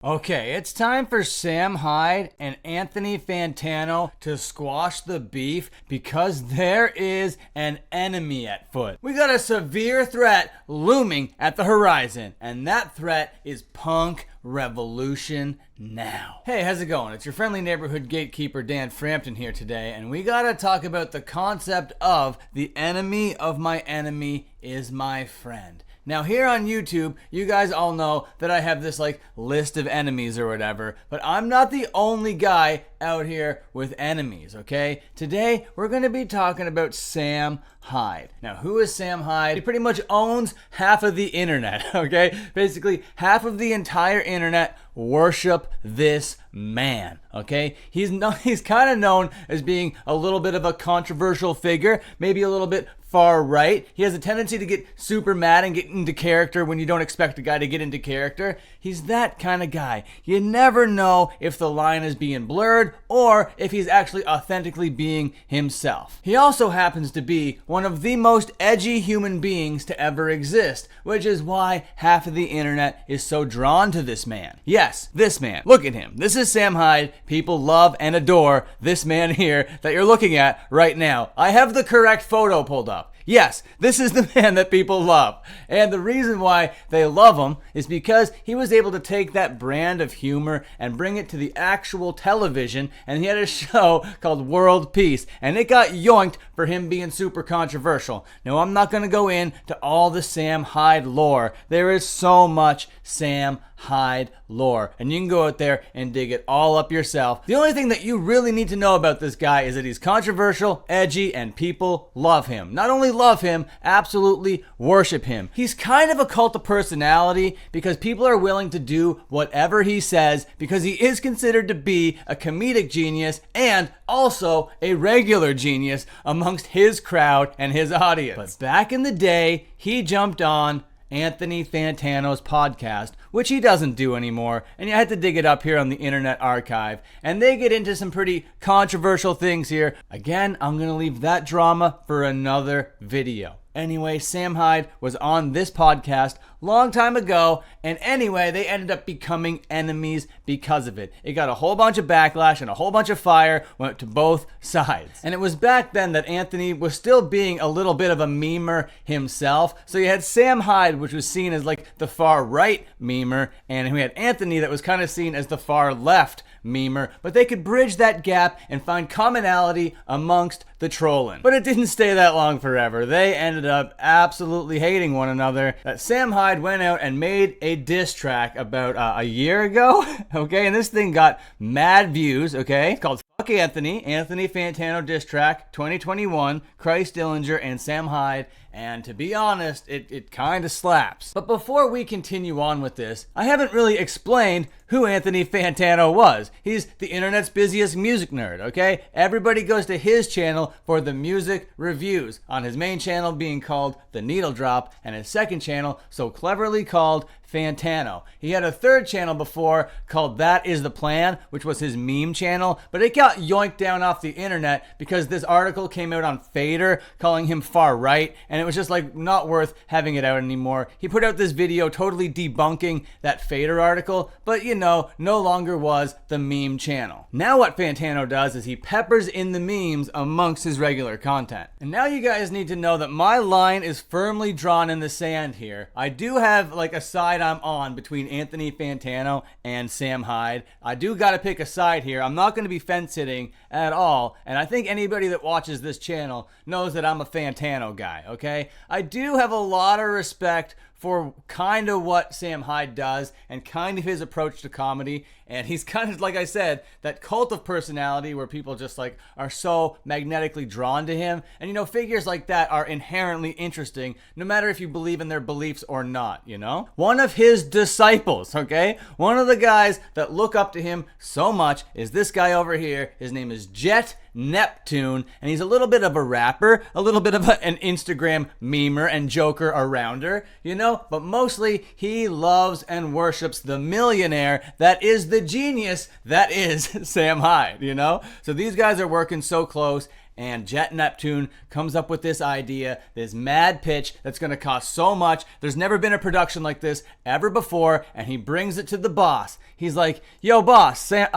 Okay, it's time for Sam Hyde and Anthony Fantano to squash the beef because there is an enemy at foot. We got a severe threat looming at the horizon, and that threat is punk revolution now. Hey, how's it going? It's your friendly neighborhood gatekeeper Dan Frampton here today, and we gotta talk about the concept of the enemy of my enemy is my friend. Now here on YouTube, you guys all know that I have this list of enemies or whatever, but I'm not the only guy out here with enemies, okay? Today, we're gonna be talking about Sam Hyde. Now, who is Sam Hyde? He pretty much owns half of the internet, okay? Basically, half of the entire internet worship this man, okay? He's kind of known as being a little bit of a controversial figure, maybe a little bit far right. He has a tendency to get super mad and get into character when you don't expect a guy to get into character. He's that kind of guy. You never know if the line is being blurred or if he's actually authentically being himself. He also happens to be one of the most edgy human beings to ever exist, which is why half of the internet is so drawn to this man. Yes, this man. Look at him. This is Sam Hyde. People love and adore this man here that you're looking at right now. I have the correct photo pulled up. Yes, this is the man that people love. And the reason why they love him is because he was able to take that brand of humor and bring it to the actual television, and he had a show called World Peace, and it got yoinked for him being super controversial. Now, I'm not going to go into all the Sam Hyde lore. There is so much Sam Hyde lore, and you can go out there and dig it all up yourself. The only thing that you really need to know about this guy is that he's controversial, edgy, and people love him. Not only love him, absolutely worship him. He's kind of a cult of personality because people are willing to do whatever he says because he is considered to be a comedic genius and also a regular genius amongst his crowd and his audience. But back in the day, he jumped on Anthony Fantano's podcast, which he doesn't do anymore, and you had to dig it up here on the Internet Archive, and they get into some pretty controversial things here. Again, I'm gonna leave that drama for another video. Anyway, Sam Hyde was on this podcast long time ago, and anyway, they ended up becoming enemies because of it. It got a whole bunch of backlash and a whole bunch of fire went to both sides. And it was back then that Anthony was still being a little bit of a memer himself. So you had Sam Hyde, which was seen as the far right memer, and we had Anthony that was kind of seen as the far left memer, but they could bridge that gap and find commonality amongst the trolling. But it didn't stay that long forever. They ended up absolutely hating one another. Sam Hyde went out and made a diss track about a year ago, okay, and this thing got mad views, okay? It's called Fuck Anthony Fantano diss track 2021, Christ Dillinger and Sam Hyde. And to be honest, it kind of slaps. But before we continue on with this, I haven't really explained who Anthony Fantano was. He's the internet's busiest music nerd, okay? Everybody goes to his channel for the music reviews, on his main channel being called The Needle Drop, and his second channel so cleverly called Fantano. He had a third channel before called That Is The Plan, which was his meme channel, but it got yoinked down off the internet because this article came out on Fader calling him far right, and it was just not worth having it out anymore. He put out this video totally debunking that Fader article, but no longer was the meme channel. Now what Fantano does is he peppers in the memes amongst his regular content. And now you guys need to know that my line is firmly drawn in the sand here. I do have a side I'm on between Anthony Fantano and Sam Hyde. I do gotta pick a side here. I'm not gonna be fence sitting at all, and I think anybody that watches this channel knows that I'm a Fantano guy, okay? I do have a lot of respect for kind of what Sam Hyde does and kind of his approach to comedy. And he's kind of, like I said, that cult of personality where people just are so magnetically drawn to him. And figures like that are inherently interesting no matter if you believe in their beliefs or not, One of his disciples, okay? One of the guys that look up to him so much is this guy over here. His name is Jet Neptune, and he's a little bit of a rapper, a little bit of an Instagram memer and joker arounder, but mostly he loves and worships the millionaire that is the genius that is Sam Hyde, So these guys are working so close, and Jet Neptune comes up with this idea, this mad pitch that's going to cost so much. There's never been a production like this ever before, and he brings it to the boss. He's like, yo, boss, Sam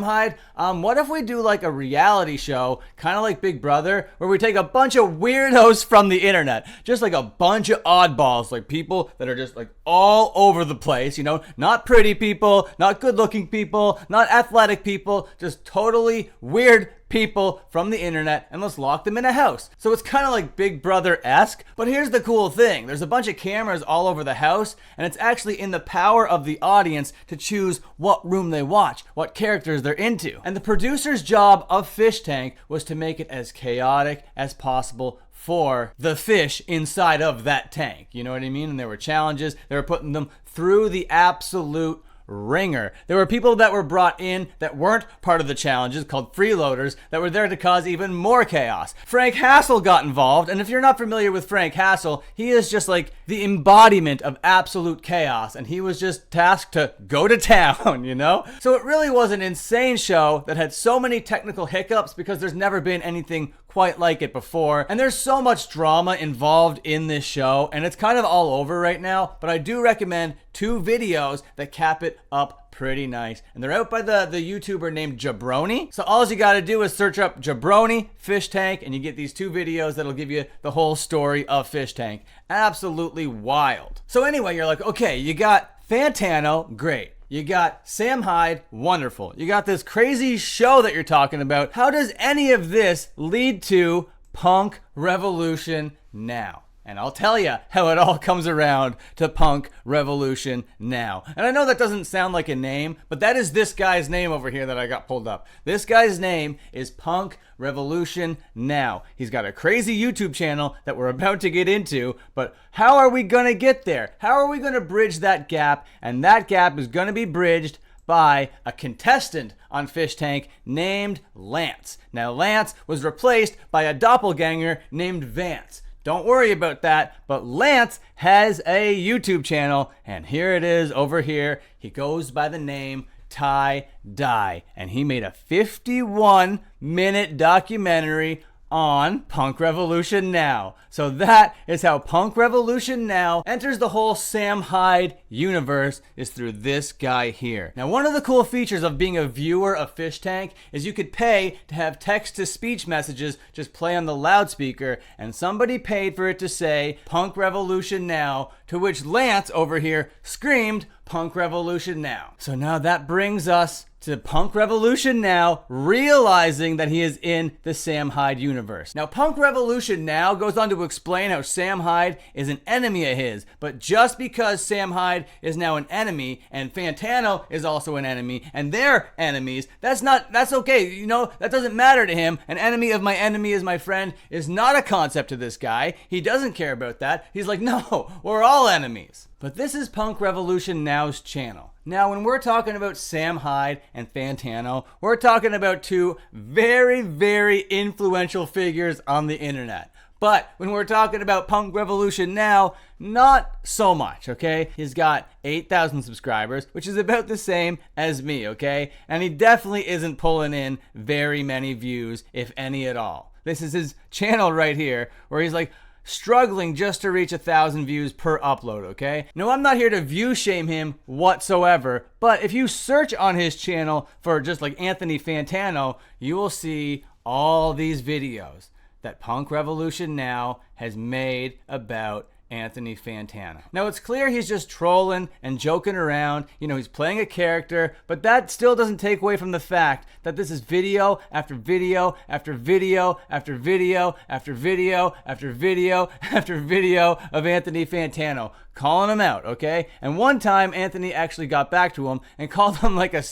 Hyde, what if we do like a reality show, kind of like Big Brother, where we take a bunch of weirdos from the internet, just like a bunch of oddballs, like people that are just like all over the place, you know, not pretty people, not good looking people, not athletic people, just totally weird people from the internet, and let's lock them in a house. So it's kind of like Big Brother-esque, but here's the cool thing. There's a bunch of cameras all over the house, and it's actually in the power of the audience to choose what room they watch, what characters they're into. And the producer's job of Fish Tank was to make it as chaotic as possible for the fish inside of that tank. You know what I mean? And there were challenges. They were putting them through the absolute ringer. There were people that were brought in that weren't part of the challenges, called freeloaders, that were there to cause even more chaos. Frank Hassel got involved, and if you're not familiar with Frank Hassel, he is just like the embodiment of absolute chaos, and he was just tasked to go to town, you know? So it really was an insane show that had so many technical hiccups because there's never been anything quite like it before, and there's so much drama involved in this show, and it's kind of all over right now, but I do recommend 2 videos that cap it up pretty nice, and they're out by the YouTuber named Jabroni. So all you gotta do is search up Jabroni Fish Tank, and you get these 2 videos that'll give you the whole story of Fish Tank. Absolutely wild. So anyway, you're like, okay, you got Fantano, great. You got Sam Hyde, wonderful. You got this crazy show that you're talking about. How does any of this lead to Punk Revolution Now? And I'll tell you how it all comes around to Punk Revolution Now. And I know that doesn't sound like a name, but that is this guy's name over here that I got pulled up. This guy's name is Punk Revolution Now. He's got a crazy YouTube channel that we're about to get into, but how are we going to get there? How are we going to bridge that gap? And that gap is going to be bridged by a contestant on Fish Tank named Lance. Now, Lance was replaced by a doppelganger named Vance. Don't worry about that, but Lance has a YouTube channel, and here it is over here. He goes by the name Tie Dye, and he made a 51-minute documentary on Punk Revolution Now. So that is how Punk Revolution Now enters the whole Sam Hyde universe, is through this guy here. Now, one of the cool features of being a viewer of Fish Tank is you could pay to have text-to-speech messages just play on the loudspeaker, and somebody paid for it to say Punk Revolution Now, to which Lance over here screamed Punk Revolution Now. So now that brings us to Punk Revolution Now realizing that he is in the Sam Hyde universe. Now, Punk Revolution Now goes on to explain how Sam Hyde is an enemy of his, but just because Sam Hyde is now an enemy and Fantano is also an enemy and they're enemies, that's okay. You know, that doesn't matter to him. An enemy of my enemy is my friend is not a concept to this guy. He doesn't care about that. He's like, no, we're all enemies. But this is Punk Revolution Now's channel. Now, when we're talking about Sam Hyde and Fantano, we're talking about 2 very, very influential figures on the internet. But when we're talking about Punk Revolution Now, not so much, okay? He's got 8,000 subscribers, which is about the same as me, okay? And he definitely isn't pulling in very many views, if any at all. This is his channel right here, where he's like, struggling just to reach 1,000 views per upload, okay? Now, I'm not here to view shame him whatsoever, but if you search on his channel for just like Anthony Fantano, you will see all these videos that Punk Revolution Now has made about Anthony Fantano. Now, it's clear he's just trolling and joking around. You know, he's playing a character, but that still doesn't take away from the fact that this is video after video after video after video after video after video after video of Anthony Fantano calling him out, okay? And one time, Anthony actually got back to him and called him like a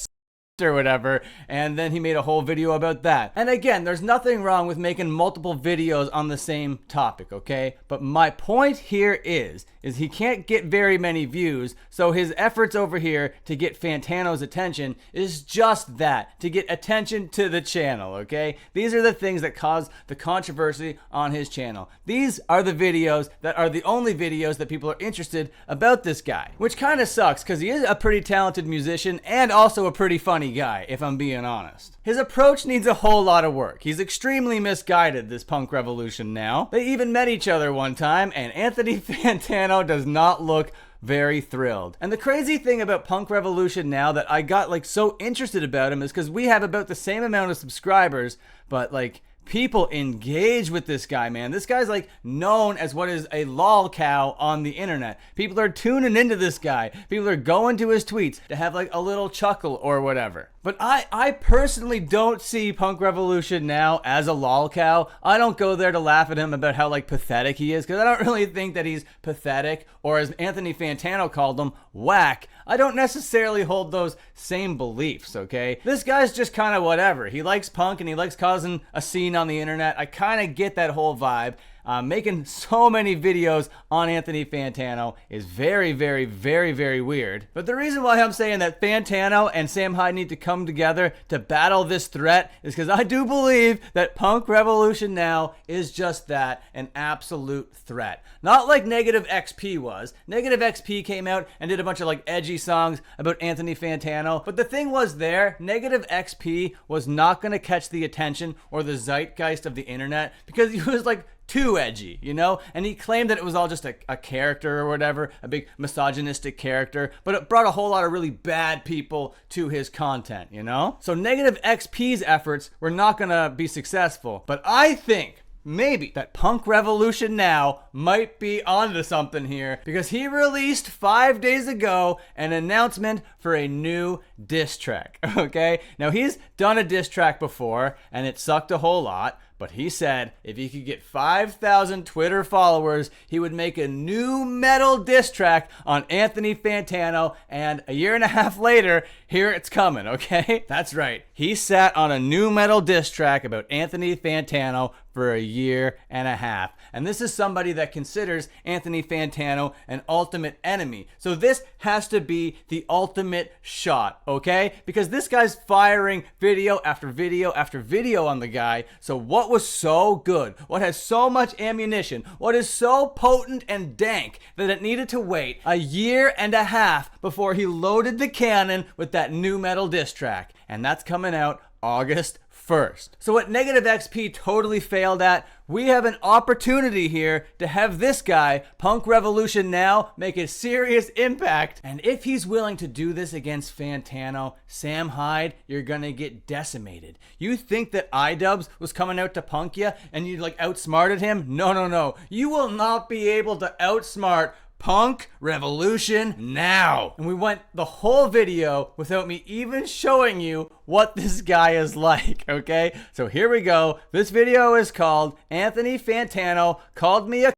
or whatever, and then he made a whole video about that. And again, there's nothing wrong with making multiple videos on the same topic, okay? But my point here is is he can't get very many views, so his efforts over here to get Fantano's attention is just that, to get attention to the channel, okay? These are the things that cause the controversy on his channel. These are the videos that are the only videos that people are interested about this guy, which kind of sucks because he is a pretty talented musician and also a pretty funny guy, if I'm being honest. His approach needs a whole lot of work. He's extremely misguided, this punk revolution now. They even met each other one time, and Anthony Fantano does not look very thrilled. And the crazy thing about Punk Revolution now that I got like so interested about him is because we have about the same amount of subscribers, but like people engage with this guy, man. This guy's like known as what is a lol cow on the internet. People are tuning into this guy. People are going to his tweets to have like a little chuckle or whatever. But I personally don't see Punk Revolution now as a lol cow. I don't go there to laugh at him about how like pathetic he is, because I don't really think that he's pathetic, or as Anthony Fantano called him, whack. I don't necessarily hold those same beliefs, okay? This guy's just kind of whatever. He likes punk and he likes causing a scene on the internet. I kind of get that whole vibe. Making so many videos on Anthony Fantano is very, very, very, very weird. But the reason why I'm saying that Fantano and Sam Hyde need to come together to battle this threat is because I do believe that Punk Revolution now is just that, an absolute threat. Not like Negative XP was. Negative XP came out and did a bunch of like edgy songs about Anthony Fantano. But the thing was there, Negative XP was not going to catch the attention or the zeitgeist of the internet because he was like too edgy, you know? And he claimed that it was all just a character or whatever, a big misogynistic character, but it brought a whole lot of really bad people to his content, you know? So Negative XP's efforts were not gonna be successful, but I think maybe that Punk Revolution now might be onto something here, because he released 5 days ago an announcement for a new diss track, okay? Now he's done a diss track before and it sucked a whole lot, but he said if he could get 5,000 Twitter followers, he would make a new metal diss track on Anthony Fantano, and a year and a half later, here it's coming, okay? That's right. He sat on a new metal diss track about Anthony Fantano for a year and a half. And this is somebody that considers Anthony Fantano an ultimate enemy. So this has to be the ultimate shot, okay? Because this guy's firing video after video after video on the guy. So what was so good? What has so much ammunition? What is so potent and dank that it needed to wait a year and a half before he loaded the cannon with that new metal diss track? And that's coming out August 1st. So what Negative XP totally failed at, we have an opportunity here to have this guy, Punk Revolution now, make a serious impact. And if he's willing to do this against Fantano, Sam Hyde, you're gonna get decimated. You think that iDubbbz was coming out to punk you and you like outsmarted him? No, no, no. You will not be able to outsmart Punk Revolution now. And we went the whole video without me even showing you what this guy is like, okay? So here we go. This video is called Anthony Fantano Called Me a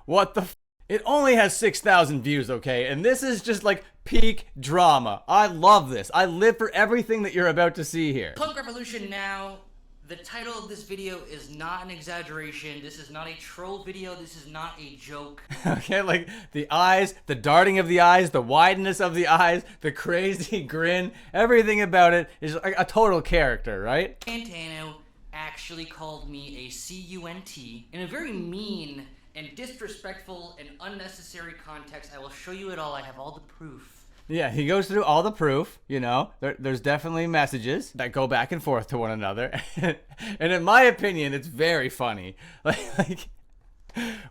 What the It only has 6,000 views, okay? And this is just like peak drama. I love this. I live for everything that you're about to see here. Punk Revolution now. The title of this video is not an exaggeration. This is not a troll video. This is not a joke. Okay, like the eyes, the darting of the eyes, the wideness of the eyes, the crazy grin, everything about it is like a total character, right? Fantano actually called me a cunt in a very mean and disrespectful and unnecessary context. I will show you it all. I have all the proof. Yeah, he goes through all the proof, you know. There's definitely messages that go back and forth to one another. And in my opinion, it's very funny. Like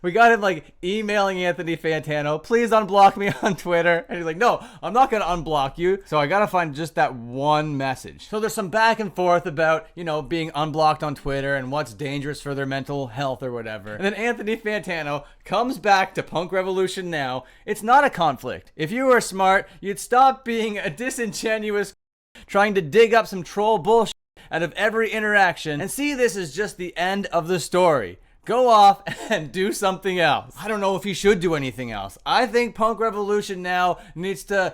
we got him like emailing Anthony Fantano, please unblock me on Twitter. And he's like, no, I'm not going to unblock you. So I got to find just that one message. So there's some back and forth about, you know, being unblocked on Twitter and what's dangerous for their mental health or whatever. And then Anthony Fantano comes back to Punk Revolution now. It's not a conflict. If you were smart, you'd stop being a disingenuous trying to dig up some troll bullshit out of every interaction and see this as just the end of the story. Go off and do something else. I don't know if he should do anything else. I think Punk Revolution now needs to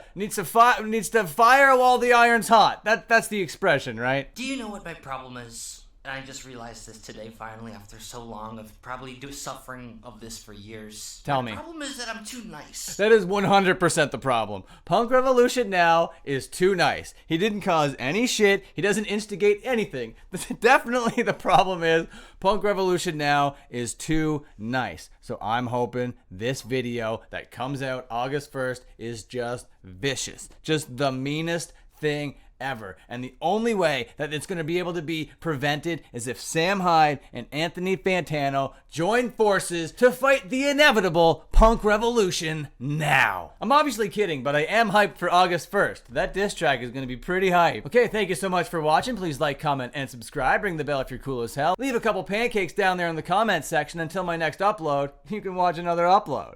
fire while the iron's hot. That's the expression, right? Do you know what my problem is? And I just realized this today, finally, after so long of probably suffering of this for years. Tell me. The problem is that I'm too nice. That is 100% the problem. Punk Revolution now is too nice. He didn't cause any shit. He doesn't instigate anything. Definitely the problem is Punk Revolution now is too nice. So I'm hoping this video that comes out August 1st is just vicious. Just the meanest thing ever. And the only way that it's going to be able to be prevented is if Sam Hyde and Anthony Fantano join forces to fight the inevitable Punk Revolution now. I'm obviously kidding, but I am hyped for August 1st. That diss track is going to be pretty hype. Okay, thank you so much for watching. Please like, comment, and subscribe. Ring the bell if you're cool as hell. Leave a couple pancakes down there in the comments section. Until my next upload, you can watch another upload.